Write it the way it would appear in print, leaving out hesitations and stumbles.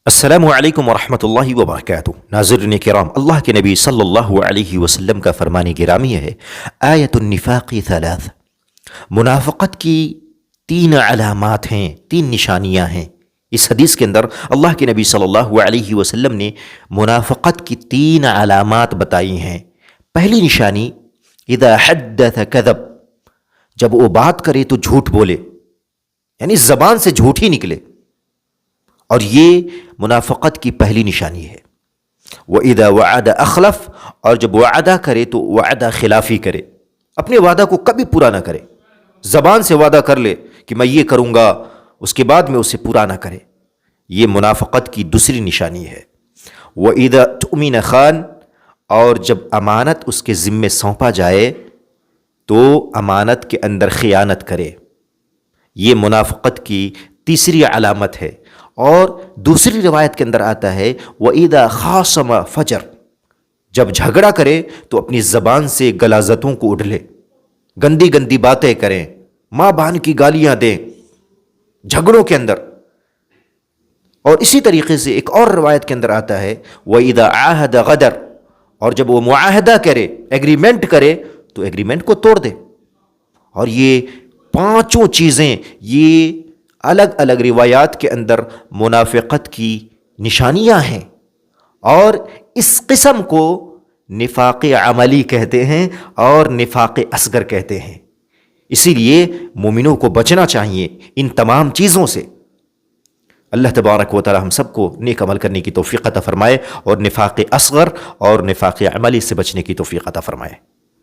السلام علیکم ورحمۃ اللہ وبرکاتہ۔ ناظرین کرام، اللہ کے نبی صلی اللہ علیہ وسلم کا فرمان گرامی ہے، آیت النفاق ثلاث، منافقت کی تین علامات ہیں، تین نشانیاں ہیں۔ اس حدیث کے اندر اللہ کے نبی صلی اللہ علیہ وسلم نے منافقت کی تین علامات بتائی ہیں۔ پہلی نشانی، اذا حدث کذب، جب وہ بات کرے تو جھوٹ بولے، یعنی زبان سے جھوٹ ہی نکلے، اور یہ منافقت کی پہلی نشانی ہے۔ وَإِذَا وَعَدَ أَخْلَفَ، اور جب وعدہ کرے تو وعدہ خلافی کرے، اپنے وعدہ کو کبھی پورا نہ کرے، زبان سے وعدہ کر لے کہ میں یہ کروں گا، اس کے بعد میں اسے پورا نہ کرے، یہ منافقت کی دوسری نشانی ہے۔ وَإِذَا تُؤْمِنَ خَانَ، اور جب امانت اس کے ذمے سونپا جائے تو امانت کے اندر خیانت کرے، یہ منافقت کی تیسری علامت ہے۔ اور دوسری روایت کے اندر آتا ہے وَإِذَا خَاصَمَ فَجَرَ، جب جھگڑا کرے تو اپنی زبان سے غلاظتوں کو اڑلے، گندی گندی باتیں کریں، ماں بہن کی گالیاں دیں جھگڑوں کے اندر۔ اور اسی طریقے سے ایک اور روایت کے اندر آتا ہے وَإِذَا عَاهَدَ غَدَرَ، اور جب وہ معاہدہ کرے، ایگریمنٹ کرے تو ایگریمنٹ کو توڑ دے۔ اور یہ پانچوں چیزیں، یہ الگ الگ روایات کے اندر منافقت کی نشانیاں ہیں، اور اس قسم کو نفاق عملی کہتے ہیں اور نفاق اصغر کہتے ہیں۔ اسی لیے مومنوں کو بچنا چاہیے ان تمام چیزوں سے۔ اللہ تبارک و تعالی ہم سب کو نیک عمل کرنے کی توفیق عطا فرمائے، اور نفاق اصغر اور نفاق عملی سے بچنے کی توفیق عطا فرمائے۔